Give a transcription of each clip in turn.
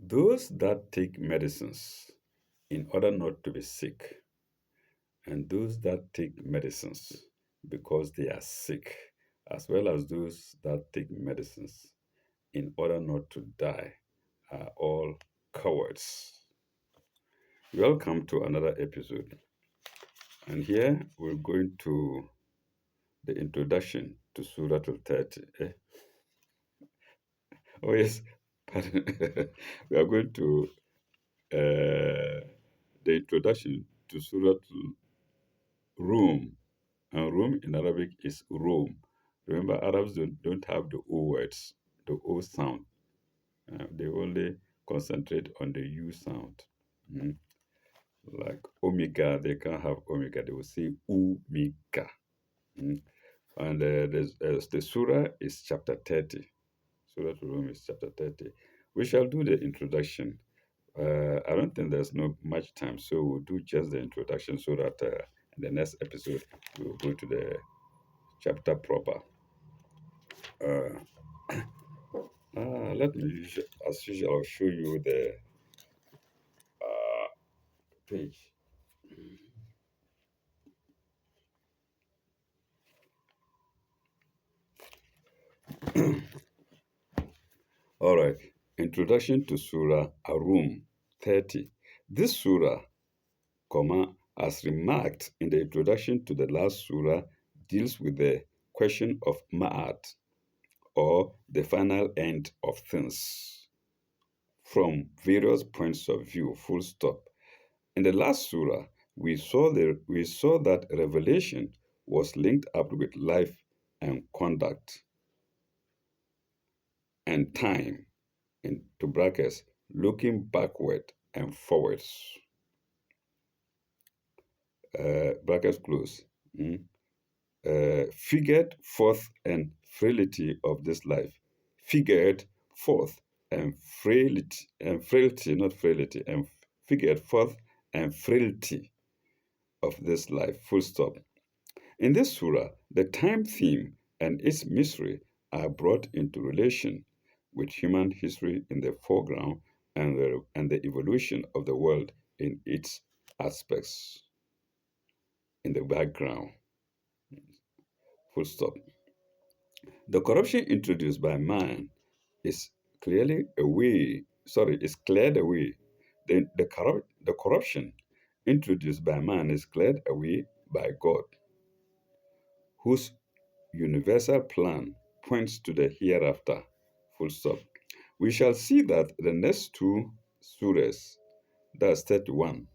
Those that take medicines in order not to be sick, and those that take medicines because they are sick, as well as those that take medicines in order not to die, are all cowards. Welcome to another episode. And here we're going to the introduction to Surah Al 30. Oh, yes, pardon. We are going to the introduction to Surah Rum. And Rum in Arabic is Rome. Remember, Arabs don't have the O words, the O sound. They only concentrate on the U sound. Mm. Like omega, they can't have omega. They will say omega. Mm. And the surah is chapter 30. Surah to Rum is chapter 30. We shall do the introduction. I don't think there's no much time, so we'll do just the introduction so that in the next episode we'll go to the chapter proper. Uh, Let me, as usual, I'll show you the page. All right. Introduction to Surah Arum 30. This surah, as remarked in the introduction to the last surah, deals with the question of Ma'at, or the final end of things, from various points of view, full stop. In the last surah, we saw that revelation was linked up with life and conduct and time, into brackets, looking backward and forwards, brackets close, figured forth and frailty of this life, figured forth and frailty, not frailty, and figured forth and frailty of this life, full stop. In this surah, the time theme and its mystery are brought into relation with human history in the foreground and the evolution of the world in its aspects in the background. Full stop. The corruption introduced by man is is cleared away. The corruption introduced by man is cleared away by God, whose universal plan points to the hereafter. Full stop. We shall see that the next two surahs, that's 31,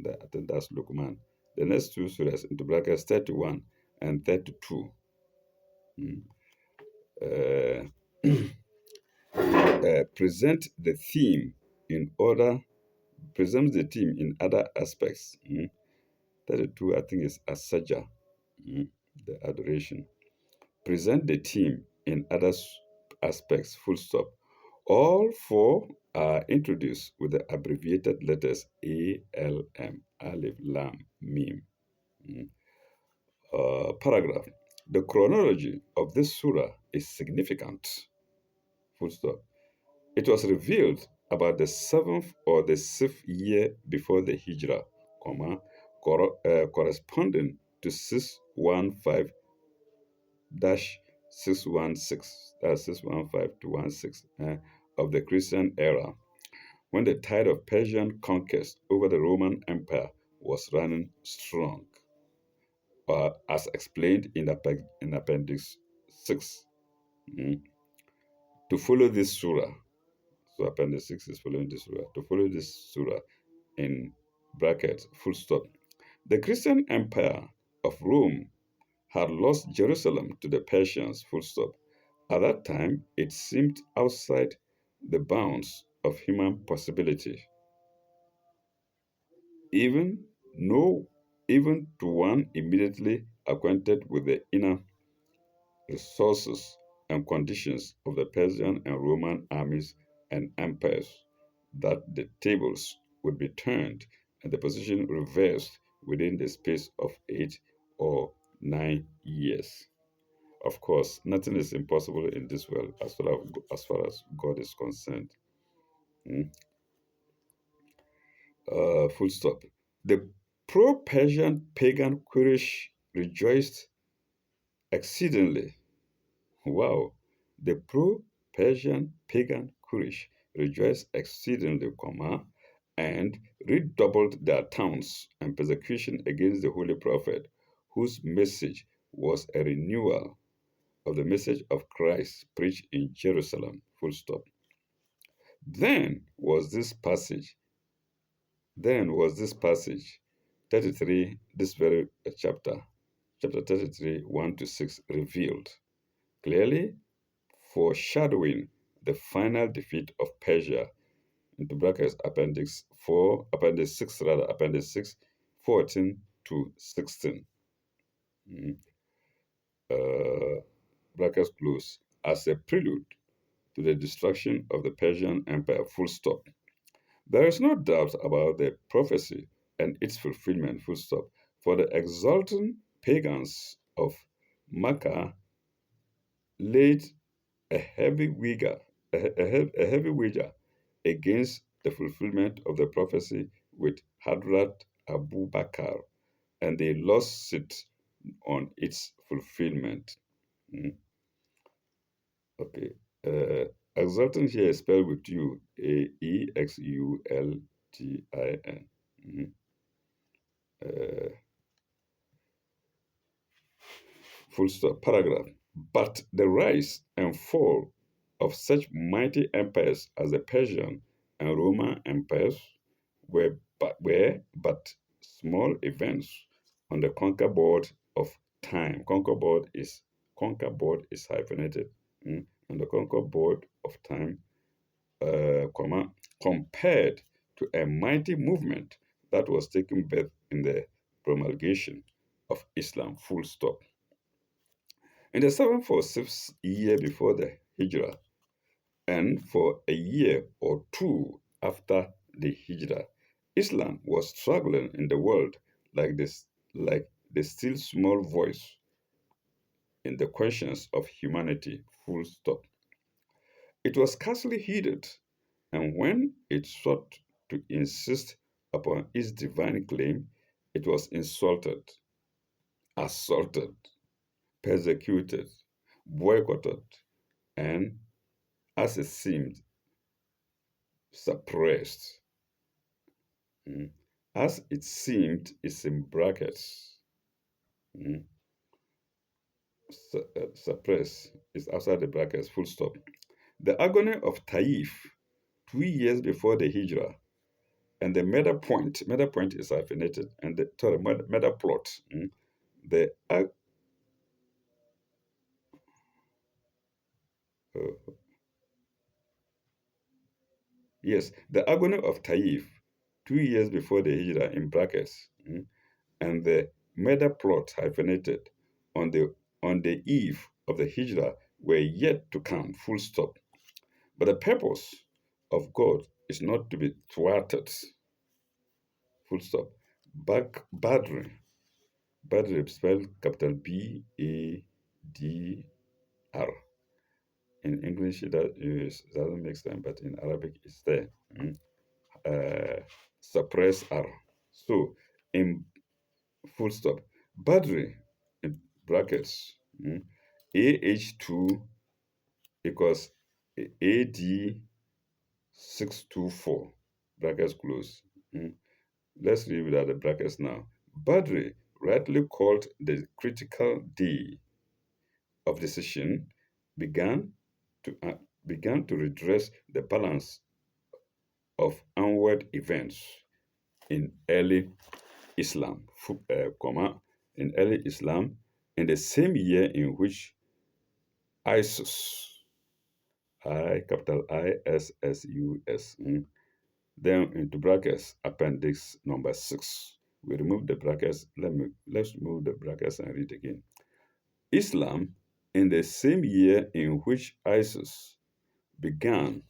I think that's Luqman, the next two surahs, into brackets 31 and 32, mm, uh, present the theme in order, presents the theme in other aspects. 32, I think, is Asaja, the adoration. Present the theme in other aspects, full stop. All four are introduced with the abbreviated letters ALM, Alif, Lam, Mim. Mm. Paragraph. The chronology of this surah is significant. Full stop. It was revealed about the seventh or the sixth year before the Hijrah, corresponding to 615 616, that's 615 to 16, of the Christian era, when the tide of Persian conquest over the Roman Empire was running strong, as explained in Appendix 6. Mm. To follow this surah, so Appendix 6 is following this surah, to follow this surah in brackets, full stop. The Christian Empire of Rome had lost Jerusalem to the Persians, full stop. At that time, it seemed outside the bounds of human possibility, even no, even to one immediately acquainted with the inner resources and conditions of the Persian and Roman armies and empires, that the tables would be turned and the position reversed within the space of 8 or 9 years. Of course, nothing is impossible in this world as far as God is concerned. mm, full stop. The pro-Persian pagan Quraysh rejoiced exceedingly. Wow. The pro-Persian pagan Quraysh rejoiced exceedingly, and redoubled their taunts and persecution against the Holy Prophet, whose message was a renewal of the message of Christ preached in Jerusalem. Full stop. Then was this passage, then was this passage 33, this very chapter 33, 1 to 6, revealed, clearly foreshadowing the final defeat of Persia, into brackets appendix 4, appendix 6 rather, appendix 6, 14 to 16. Mm, brackets close, as a prelude to the destruction of the Persian Empire, full stop. There is no doubt about the prophecy and its fulfillment, full stop. For the exultant pagans of Makkah laid a heavy wager, a heavy wager against the fulfillment of the prophecy with Hadrat Abu Bakr, and they lost it on its fulfillment. Mm, okay. Exultant here is spelled with U, Aexultin. Mhm. Uh, Full stop, paragraph. But the rise and fall of such mighty empires as the Persian and Roman empires were but small events on the conquer board of time. Conquer board is hyphenated. On the conquer board of time, compared to a mighty movement that was taking birth in the promulgation of Islam. Full stop. In the 746th year before the Hijrah, and for a year or two after the Hijrah, Islam was struggling in the world like the still small voice in the questions of humanity. Full stop. It was scarcely heeded, and when it sought to insist upon its divine claim, it was insulted, assaulted, persecuted, boycotted, and, as it seemed, suppressed. Mm. As it seemed, is in brackets. Mm. Suppress is outside the brackets, full stop. The agony of Taif, 2 years before the Hijrah, and the meta point is hyphenated, and the sorry, meta plot. The uh, yes, the agony of Taif, 2 years before the Hijrah in brackets, and the meta plot hyphenated on the eve of the Hijrah were yet to come. Full stop. But the purpose of God is not to be thwarted. Full stop. Badr spelled capital B-A-D-R. In English, doesn't make sense, but in Arabic, it's there. Suppress R. So, in full stop, Badr, in brackets, AH2 equals AD624, brackets close. Let's read without the brackets now. Badr, rightly called the critical day of decision, began to redress the balance of onward events in early Islam, in early Islam, in the same year in which ISIS, capital ISSUS, then into brackets, appendix number 6. We remove the brackets. Let's remove the brackets and read again. Islam, in the same year in which ISIS began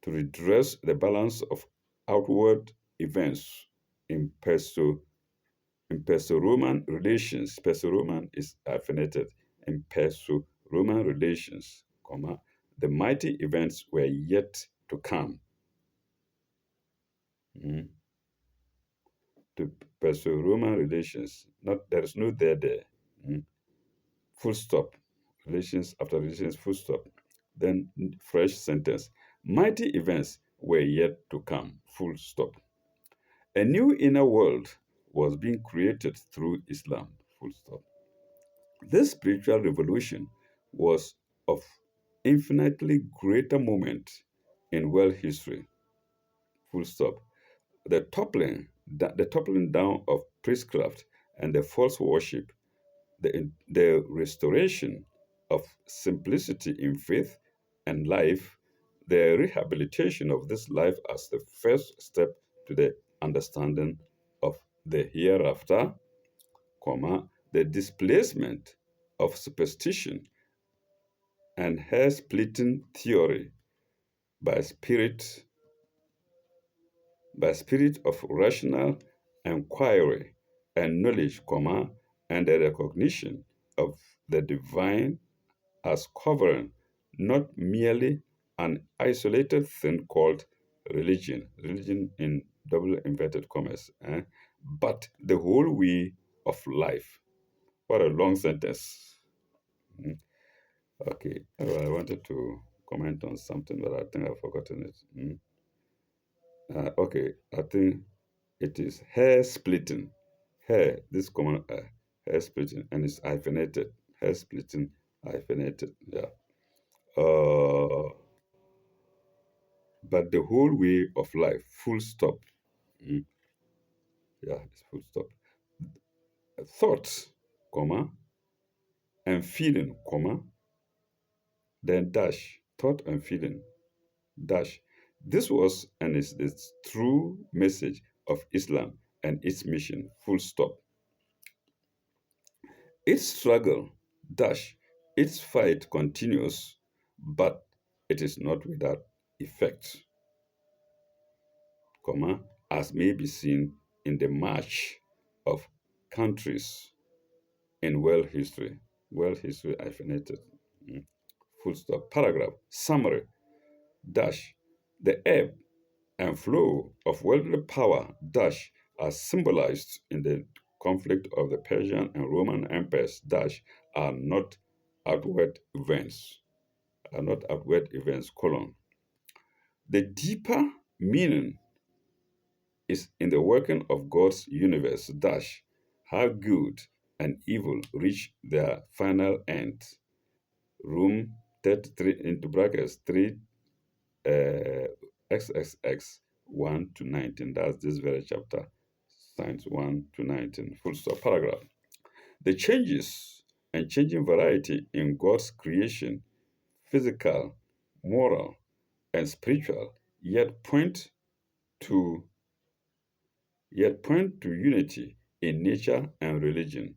to redress the balance of outward events in Perso-Roman relations. Perso-Roman is hyphenated. In Perso-Roman relations, the mighty events were yet to come, mm, to pursue Roman relations. Not there is no there. Mm, full stop. Relations after relations, full stop. Then fresh sentence. Mighty events were yet to come, full stop. A new inner world was being created through Islam, full stop. This spiritual revolution was of infinitely greater moment in world history, full stop. The toppling down of priestcraft and the false worship, the restoration of simplicity in faith and life, the rehabilitation of this life as the first step to the understanding of the hereafter, comma, the displacement of superstition and hair splitting theory by spirit spirit of rational inquiry and knowledge, comma, and the recognition of the divine as covering not merely an isolated thing called religion in double inverted commas, but the whole way of life. What a long sentence. Mm. Okay, I wanted to comment on something, but I think I've forgotten it. Okay, I think it is hair splitting. Hair, this common hair splitting, and it's hyphenated. Hair splitting, hyphenated. Yeah. Uh, but the whole way of life, full stop. Mm, yeah, it's full stop. Thoughts, comma, and feeling, comma, then dash. Thought and feeling, dash. This was and is the true message of Islam and its mission, full stop. Its struggle, dash, its fight continues, but it is not without effect, comma, as may be seen in the march of countries in world history. World history hyphenated. Mm, full stop. Paragraph. Summary. Dash. The ebb and flow of worldly power, dash, are symbolized in the conflict of the Persian and Roman empires, dash, are not outward events, colon. The deeper meaning is in the working of God's universe, dash, how good and evil reach their final end. Room 33 into brackets 3 uh, XXX 1 to 19. That's this very chapter, signs 1 to 19. Full stop. Paragraph. The changes and changing variety in God's creation, physical, moral, and spiritual, to yet point to unity in nature and religion.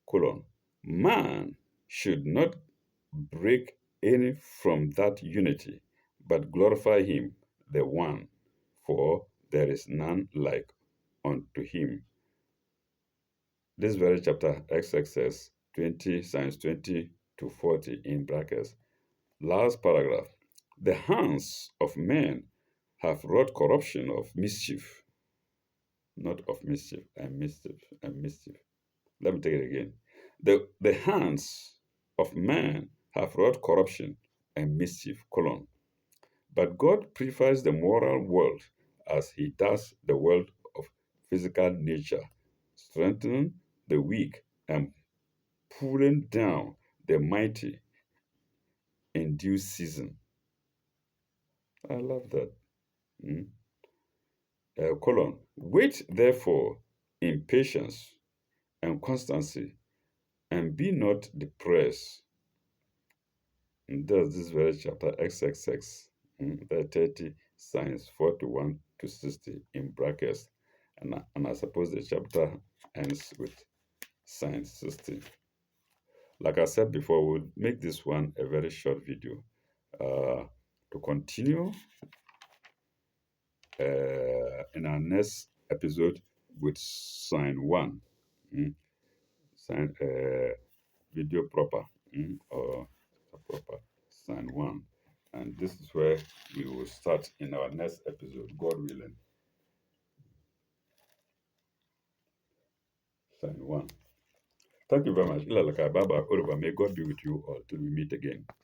Colon. Man should not break any from that unity, but glorify him, the one, for there is none like unto him. This very chapter, XXS 20, signs 20 to 40 in brackets. Last paragraph. The hands of men have wrought corruption of mischief, not of mischief, and mischief. Let me take it again. The hands of man have wrought corruption and mischief, colon. But God prefers the moral world as he does the world of physical nature, strengthening the weak and pulling down the mighty in due season. I love that. Mm. Colon. Wait, therefore, in patience and constancy, and be not depressed. And that's this very chapter, XXX, the 30, signs 41 to 60 in brackets. And I suppose the chapter ends with signs 60. Like I said before, we'll make this one a very short video. To continue in our next episode with sign 1, sign video proper, or proper sign 1. And this is where we will start in our next episode, God willing. Sign one. Thank you very much. Ilalaka Baba Urba. May God be with you all till we meet again.